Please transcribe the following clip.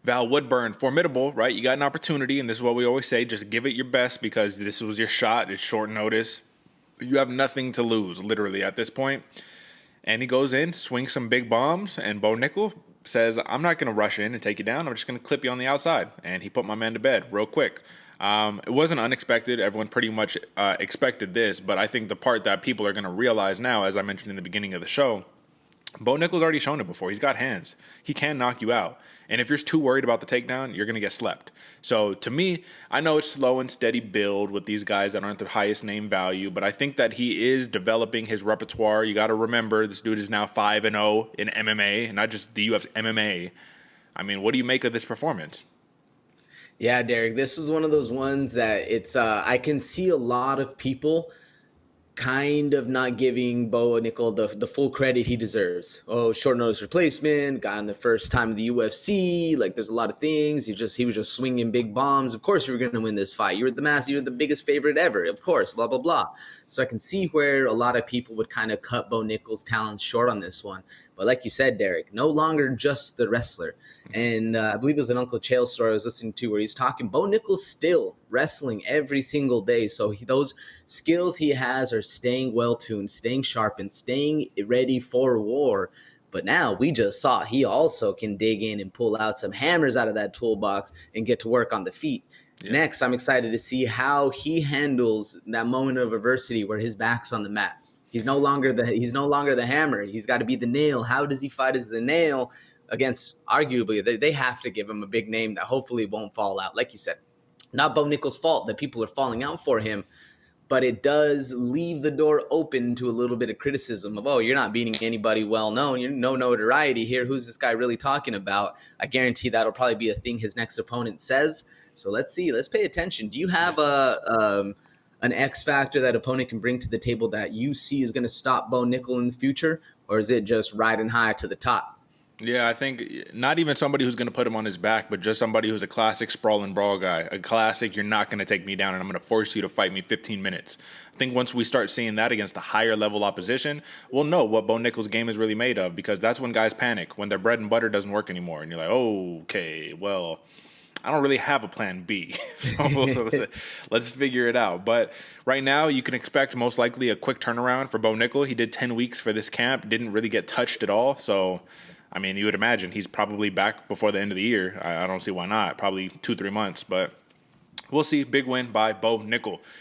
Val Woodburn, formidable, right? You got an opportunity, and this is what we always say: just give it your best because this was your shot. It's short notice. You have nothing to lose, literally, at this point. And he goes in, swings some big bombs, and Bo Nickal says, I'm not going to rush in and take you down. I'm just going to clip you on the outside. And he put my man to bed real quick. It wasn't unexpected. Everyone pretty much expected this. But I think the part that people are going to realize now, as I mentioned in the beginning of the show, Bo Nickal's already shown it before. He's got hands. He can knock you out. And if you're too worried about the takedown, you're going to get slept. So to me, I know it's slow and steady build with these guys that aren't the highest name value, but I think that he is developing his repertoire. You got to remember, this dude is now 5-0 in MMA, not just the UFC, MMA. I mean, what do you make of this performance? Yeah, Derek, this is one of those ones that it's I can see a lot of people kind of not giving Bo Nickal the full credit he deserves. Oh, short notice replacement, got in the first time of the UFC. Like, there's a lot of things. He was just swinging big bombs. Of course, you were going to win this fight. You were the biggest favorite ever. Of course, blah blah blah. So I can see where a lot of people would kind of cut Bo Nickal's talents short on this one. But like you said, Derek, no longer just the wrestler. And I believe it was an Uncle Chael story I was listening to where he's talking Bo Nickal's still wrestling every single day. So those skills he has are staying well-tuned, staying sharpened, staying ready for war. But now we just saw he also can dig in and pull out some hammers out of that toolbox and get to work on the feet. Yeah. Next, I'm excited to see how he handles that moment of adversity where his back's on the mat. He's no longer the hammer. He's got to be the nail. How does he fight as the nail against, arguably, they have to give him a big name that hopefully won't fall out. Like you said, not Bo Nickal's fault that people are falling out for him, but it does leave the door open to a little bit of criticism of, oh, you're not beating anybody well-known. You're no notoriety here. Who's this guy really talking about? I guarantee that'll probably be a thing his next opponent says. So let's see. Let's pay attention. Do you have an X factor that opponent can bring to the table that you see is going to stop Bo Nickal in the future, or is it just riding high to the top? Yeah, I think not even somebody who's going to put him on his back, but just somebody who's a classic sprawl and brawl guy. A classic, you're not going to take me down and I'm going to force you to fight me 15 minutes. I think once we start seeing that against the higher level opposition, we'll know what Bo Nickal's game is really made of, because that's when guys panic, when their bread and butter doesn't work anymore. And you're like, oh, okay, well, I don't really have a plan B. So let's figure it out. But right now, you can expect most likely a quick turnaround for Bo Nickal. He did 10 weeks for this camp, didn't really get touched at all. So, I mean, you would imagine he's probably back before the end of the year. I don't see why not. Probably 2-3 months. But we'll see. Big win by Bo Nickal.